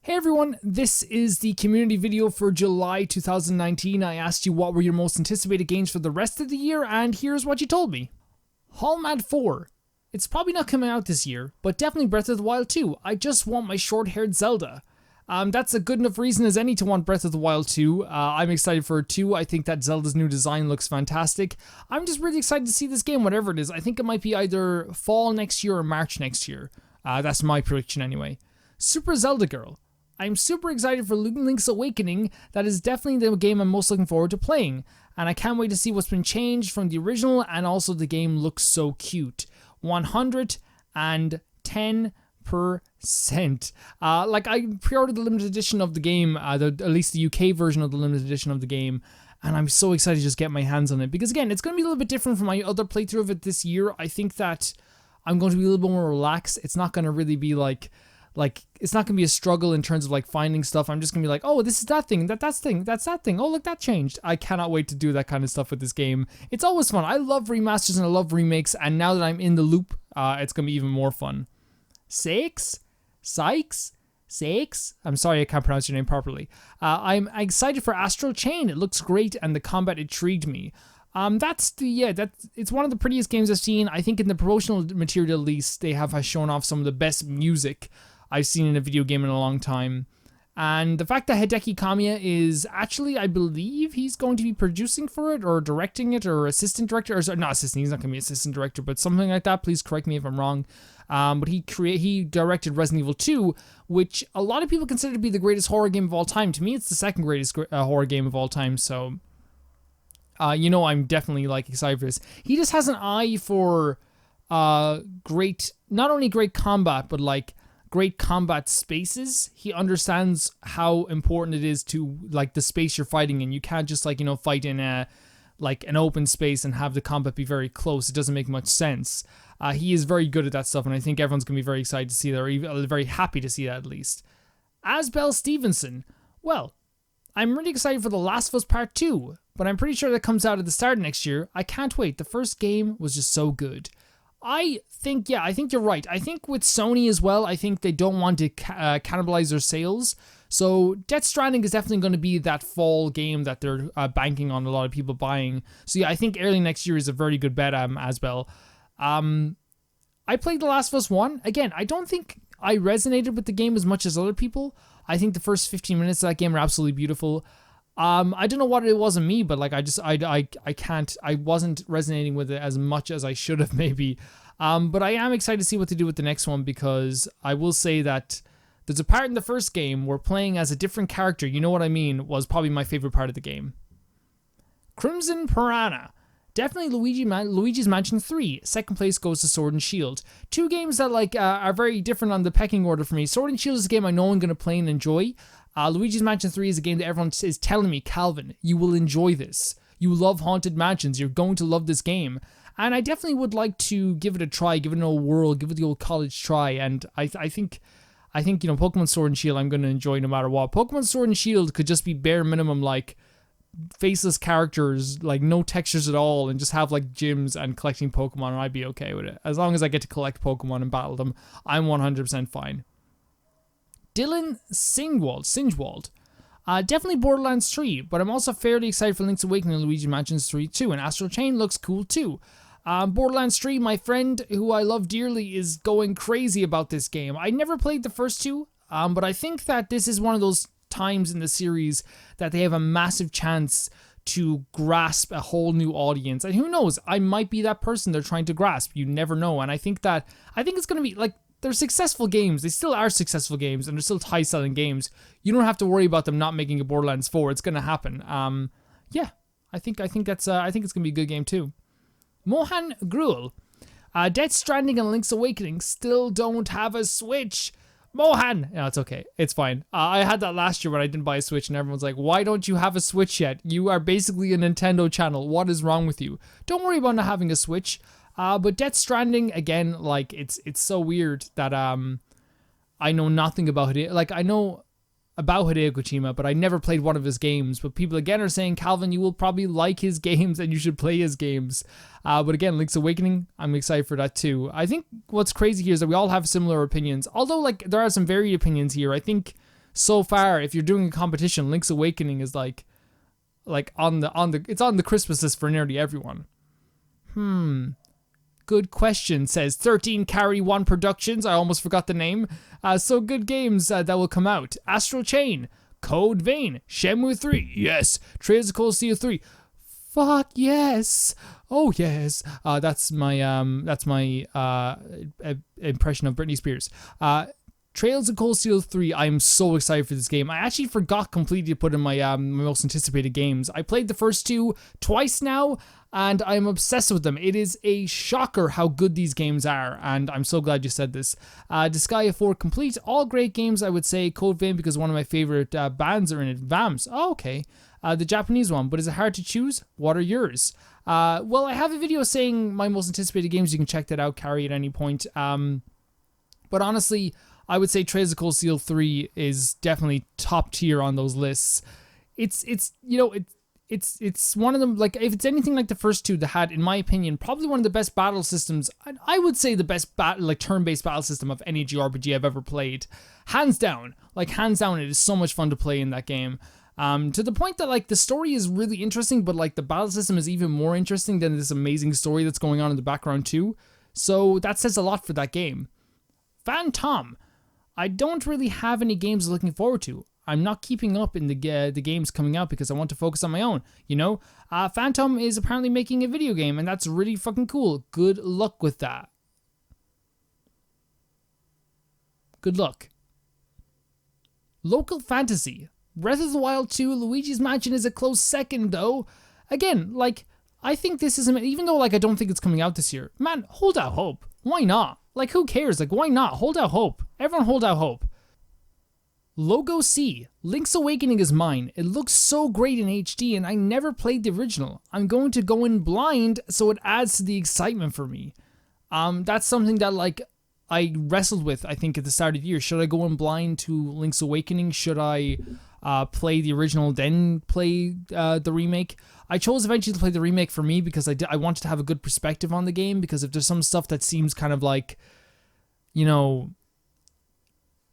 Hey everyone, this is the community video for July 2019. I asked you what were your most anticipated games for the rest of the year, and here's what you told me. HALMAD 4. It's probably not coming out this year, but definitely Breath of the Wild 2. I just want my short-haired Zelda. That's a good enough reason as any to want Breath of the Wild 2. I'm excited for it too. I think that Zelda's new design looks fantastic. I'm just really excited to see this game, whatever it is. I think it might be either fall next year or March next year. That's my prediction anyway. Super Zelda Girl. I'm super excited for Link's Awakening. That is definitely the game I'm most looking forward to playing. And I can't wait to see what's been changed from the original, and also the game looks so cute. 110%. I pre-ordered the limited edition of the game, at least the UK version of the limited edition of the game, and I'm so excited to just get my hands on it. Because again, it's going to be a little bit different from my other playthrough of it this year. I think that I'm going to be a little bit more relaxed. It's not going to really be like it's not gonna be a struggle in terms of like finding stuff. I'm just gonna be like, oh, this is that thing, that's that thing. Oh, look, that changed. I cannot wait to do that kind of stuff with this game. It's always fun. I love remasters and I love remakes, and now that I'm in the loop, it's gonna be even more fun. Sykes? I'm sorry I can't pronounce your name properly. I'm excited for Astral Chain. It looks great and the combat intrigued me. It's one of the prettiest games I've seen. I think in the promotional material at least, they have shown off some of the best music I've seen in a video game in a long time. And the fact that Hideki Kamiya is actually, I believe he's going to be producing for it, or directing it, or assistant director, or sorry, not assistant, he's not going to be assistant director, but something like that. Please correct me if I'm wrong. But he directed Resident Evil 2, which a lot of people consider to be the greatest horror game of all time. To me, it's the second greatest horror game of all time, so I'm definitely excited for this. He just has an eye for not only great combat, but great combat spaces. He understands how important it is to the space you're fighting in. You can't just fight in an open space and have the combat be very close. It doesn't make much sense. He is very good at that stuff, and I think everyone's gonna be very excited to see that, or even very happy to see that at least. Asbel Stevenson. Well, I'm really excited for The Last of Us Part 2, but I'm pretty sure that comes out at the start of next year. I can't wait. The first game was just so good. I think you're right. I think with Sony as well, I think they don't want to cannibalize their sales. So Death Stranding is definitely going to be that fall game that they're banking on a lot of people buying. So yeah, I think early next year is a very good bet, Asbel. I played The Last of Us 1. Again, I don't think I resonated with the game as much as other people. I think the first 15 minutes of that game are absolutely beautiful. I don't know what it was in me, but I wasn't resonating with it as much as I should have maybe. But I am excited to see what to do with the next one, because I will say that there's a part in the first game where playing as a different character, you know what I mean, was probably my favorite part of the game. Crimson Piranha. Definitely Luigi's Mansion 3. Second place goes to Sword and Shield. Two games that are very different on the pecking order for me. Sword and Shield is a game I know I'm going to play and enjoy. Luigi's Mansion 3 is a game that everyone is telling me, Calvin, you will enjoy this. You love Haunted Mansions. You're going to love this game. And I definitely would like to give it a try, give it an old whirl, give it the old college try. And I think Pokemon Sword and Shield I'm going to enjoy no matter what. Pokemon Sword and Shield could just be bare minimum faceless characters, no textures at all, and just have gyms and collecting Pokemon, and I'd be okay with it. As long as I get to collect Pokemon and battle them, I'm 100% fine. Dylan Singwald. Definitely Borderlands 3, but I'm also fairly excited for Link's Awakening and Luigi Mansions 3 too, and Astral Chain looks cool too. Borderlands 3, my friend, who I love dearly, is going crazy about this game. I never played the first two, but I think that this is one of those times in the series that they have a massive chance to grasp a whole new audience. And who knows, I might be that person they're trying to grasp. You never know. And I think it's going to be they're successful games. They still are successful games, and they're still high-selling games. You don't have to worry about them not making a Borderlands 4. It's going to happen. Yeah, I think it's going to be a good game too. Mohan Gruel. Death Stranding and Link's Awakening still don't have a Switch. Mohan! No, it's okay. It's fine. I had that last year when I didn't buy a Switch, and everyone's like, why don't you have a Switch yet? You are basically a Nintendo channel. What is wrong with you? Don't worry about not having a Switch. But Death Stranding, again, it's so weird that I know nothing about it. I know about Hideo Kojima, but I never played one of his games. But people again are saying, Calvin, you will probably like his games and you should play his games. But again, Link's Awakening, I'm excited for that too. I think what's crazy here is that we all have similar opinions. Although there are some varied opinions here. I think so far, if you're doing a competition, Link's Awakening is like on the Christmas list for nearly everyone. Good question, says 13 Carry 1 Productions. I almost forgot the name. So good games that will come out. Astral Chain, Code Vein, Shenmue 3, yes. Trails of Cold Steel 3, fuck yes. Oh yes. That's my impression of Britney Spears. Trails of Cold Steel 3, I'm so excited for this game. I actually forgot completely to put in my most anticipated games. I played the first two twice now, and I'm obsessed with them. It is a shocker how good these games are, and I'm so glad you said this. Disgaea 4 Complete, all great games, I would say. Code Vein, because one of my favorite bands are in it. VAMS, oh, okay. The Japanese one, but is it hard to choose? What are yours? Well, I have a video saying my most anticipated games. You can check that out, Carrie, at any point. But honestly, I would say Trails of Cold Steel 3 is definitely top tier on those lists. It's one of them, like, if it's anything like the first two that had, in my opinion, probably one of the best battle systems. I would say the best turn-based battle system of any JRPG I've ever played. Hands down, it is so much fun to play in that game. To the point that, like, the story is really interesting, but, like, the battle system is even more interesting than this amazing story that's going on in the background too. So that says a lot for that game. Phantom. I don't really have any games looking forward to. I'm not keeping up in the games coming out because I want to focus on my own, you know? Phantom is apparently making a video game, and that's really fucking cool. Good luck with that. Good luck. Local Fantasy. Breath of the Wild 2, Luigi's Mansion is a close second, though. Again, like, I think this is, even though, like, I don't think it's coming out this year, man, hold out hope. Why not? Like, who cares? Like, why not? Hold out hope. Everyone hold out hope. Logo C. Link's Awakening is mine. It looks so great in HD, and I never played the original. I'm going to go in blind, so it adds to the excitement for me. That's something that, like, I wrestled with, I think, at the start of the year. Should I go in blind to Link's Awakening? Should I play the original, then play the remake? I chose eventually to play the remake for me because I wanted to have a good perspective on the game, because if there's some stuff that seems kind of like, you know,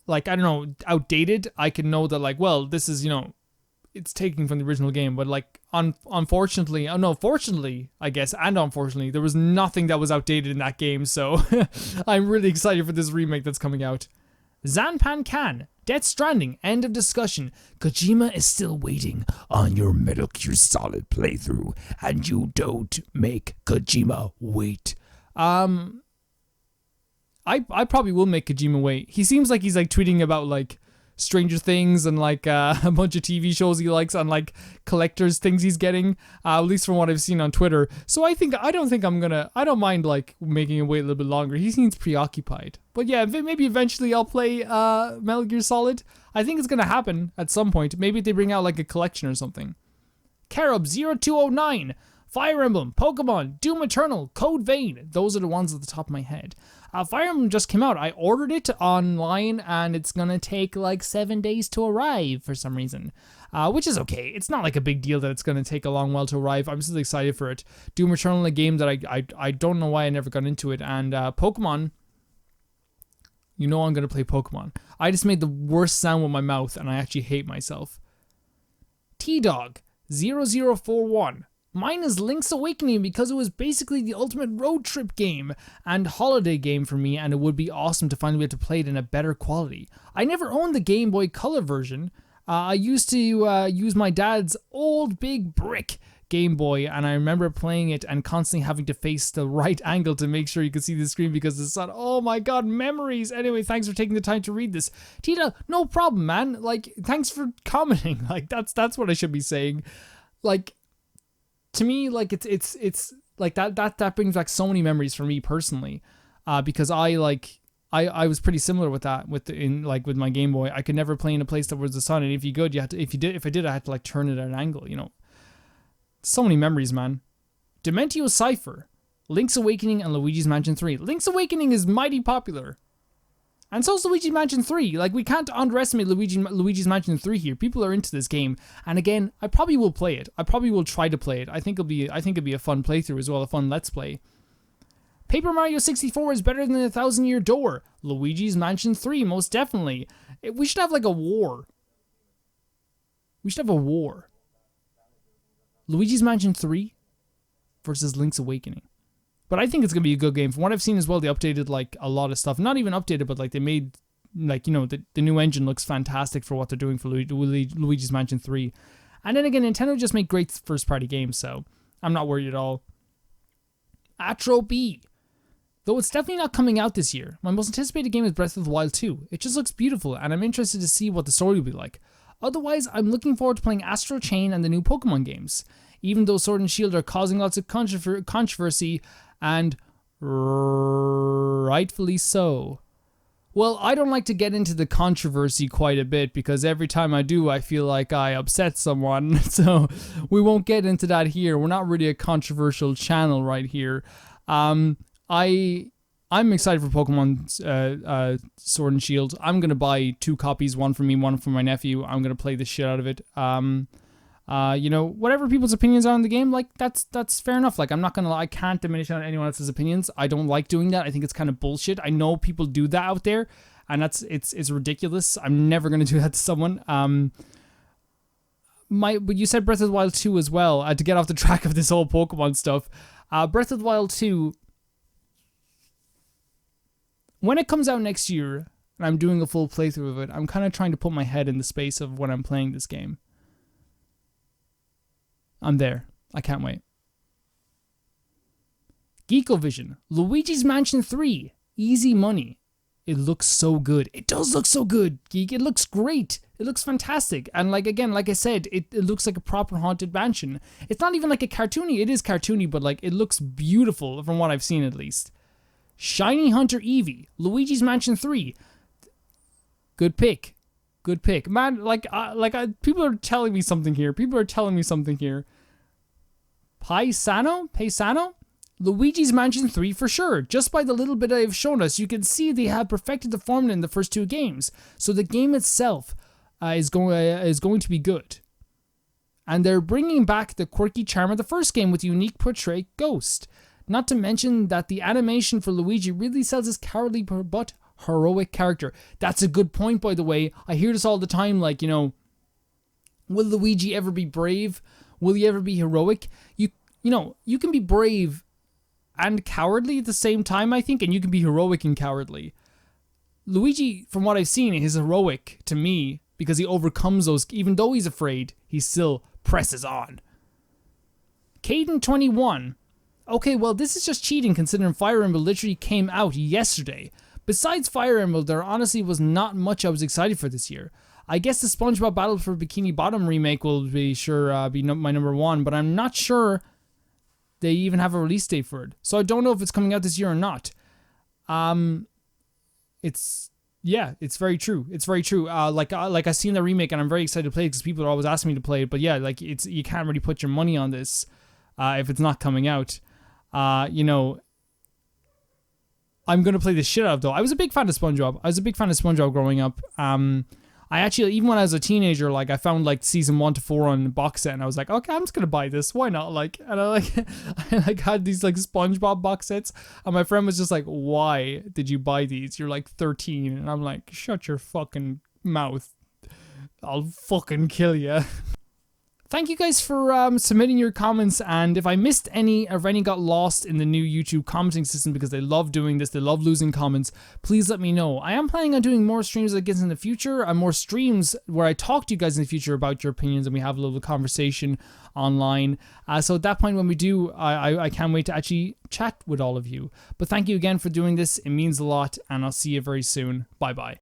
like, I don't know, outdated, I can know that, like, well, this is, you know, it's taken from the original game, but, like, fortunately, I guess, and unfortunately, there was nothing that was outdated in that game, so I'm really excited for this remake that's coming out. Zanpan Kan, Death Stranding, end of discussion. Kojima is still waiting on your Metal Gear Solid playthrough, and you don't make Kojima wait. I probably will make Kojima wait. He seems like he's, like, tweeting about, like, Stranger Things and, like, a bunch of TV shows he likes and, like, collectors things he's getting, at least from what I've seen on Twitter. So I don't mind, like, making him wait a little bit longer. He seems preoccupied. But yeah, maybe eventually I'll play Metal Gear Solid. I think it's gonna happen at some point. Maybe they bring out, like, a collection or something. Carob0209, Fire Emblem, Pokemon, Doom Eternal, Code Vein. Those are the ones at the top of my head. Fire Emblem just came out. I ordered it online, and it's gonna take like 7 days to arrive for some reason, which is okay. It's not like a big deal that it's gonna take a long while to arrive. I'm still excited for it. Doom Eternal, a game that I don't know why I never got into it, and Pokemon. You know I'm gonna play Pokemon. I just made the worst sound with my mouth, and I actually hate myself. T-Dog 0041. Mine is Link's Awakening because it was basically the ultimate road trip game and holiday game for me, and it would be awesome to finally be able to play it in a better quality. I never owned the Game Boy Color version. I used to use my dad's old big brick Game Boy, and I remember playing it and constantly having to face the right angle to make sure you could see the screen because the sun. Oh my god, memories! Anyway, thanks for taking the time to read this. Tita, no problem, man. Like, thanks for commenting. Like, that's what I should be saying. Like, to me, like, it's like that brings back so many memories for me personally, because I was pretty similar with that with my Game Boy. I could never play in a place that was the sun, and if I did, I had to, like, turn it at an angle, you know. So many memories, man. Dementio Cypher, Link's Awakening, and Luigi's Mansion 3. Link's Awakening is mighty popular. And so is Luigi's Mansion 3. Like, we can't underestimate Luigi's Mansion 3 here. People are into this game. And again, I probably will play it. I probably will try to play it. I think it'd be a fun playthrough as well, a fun let's play. Paper Mario 64 is better than 1,000 Year Door. Luigi's Mansion 3, most definitely. We should have, like, a war. We should have a war. Luigi's Mansion 3 versus Link's Awakening. But I think it's going to be a good game. From what I've seen as well, they updated like a lot of stuff. Not even updated, but like they made, like, you know, the new engine looks fantastic for what they're doing for Luigi's Mansion 3. And then again, Nintendo just make great first-party games, so I'm not worried at all. Atrophy. Though it's definitely not coming out this year. My most anticipated game is Breath of the Wild 2. It just looks beautiful, and I'm interested to see what the story will be like. Otherwise, I'm looking forward to playing Astral Chain and the new Pokemon games. Even though Sword and Shield are causing lots of controversy, and rightfully so. Well, I don't like to get into the controversy quite a bit, because every time I do, I feel like I upset someone. So we won't get into that here. We're not really a controversial channel right here. I'm excited for Pokemon Sword and Shield. I'm gonna buy 2 copies, one for me, one for my nephew. I'm gonna play the shit out of it. You know, whatever people's opinions are on the game, like that's fair enough. Like, I'm not gonna lie, I can't diminish on anyone else's opinions. I don't like doing that. I think it's kind of bullshit. I know people do that out there, and it's ridiculous. I'm never gonna do that to someone. But you said Breath of the Wild 2 as well. To get off the track of this whole Pokemon stuff, Breath of the Wild 2, when it comes out next year, and I'm doing a full playthrough of it, I'm kind of trying to put my head in the space of when I'm playing this game. I'm there. I can't wait. GeekoVision. Luigi's Mansion 3. Easy money. It looks so good. It does look so good, Geek. It looks great. It looks fantastic. And like, again, like I said, it looks like a proper haunted mansion. It's not even like a cartoony. It is cartoony, but like, it looks beautiful from what I've seen at least. Shiny Hunter Eevee. Luigi's Mansion 3. Good pick. Good pick. Man, people are telling me something here. Paisano? Luigi's Mansion 3 for sure. Just by the little bit I've shown us, you can see they have perfected the formula in the first 2 games. So the game itself is going to be good. And they're bringing back the quirky charm of the first game with unique portrait Ghost. Not to mention that the animation for Luigi really sells his cowardly but heroic character. That's a good point, by the way. I hear this all the time, like, you know, will Luigi ever be brave? Will he ever be heroic? You know, you can be brave and cowardly at the same time, I think, and you can be heroic and cowardly. Luigi, from what I've seen, is heroic to me because he overcomes those. Even though he's afraid, he still presses on. Caden21. Okay, well, this is just cheating considering Fire Emblem literally came out yesterday. Besides Fire Emblem, there honestly was not much I was excited for this year. I guess the SpongeBob Battle for Bikini Bottom remake will be my number 1, but I'm not sure they even have a release date for it. So I don't know if it's coming out this year or not. It's very true. It's very true. Like I've seen the remake and I'm very excited to play it because people are always asking me to play it. But yeah, like you can't really put your money on this if it's not coming out. You know, I'm gonna play the shit out of it though. I was a big fan of SpongeBob. Growing up. I actually, even when I was a teenager, like I found like season 1 to 4 on the box set, and I was like, okay, I'm just gonna buy this. Why not? Like, and I had these like SpongeBob box sets, and my friend was just like, why did you buy these? You're like 13, and I'm like, shut your fucking mouth. I'll fucking kill you. Thank you guys for submitting your comments, and if I missed any, or if any got lost in the new YouTube commenting system, because they love doing this, they love losing comments, please let me know. I am planning on doing more streams like this in the future, and more streams where I talk to you guys in the future about your opinions, and we have a little conversation online. So at that point when we do, I can't wait to actually chat with all of you. But thank you again for doing this, it means a lot, and I'll see you very soon. Bye bye.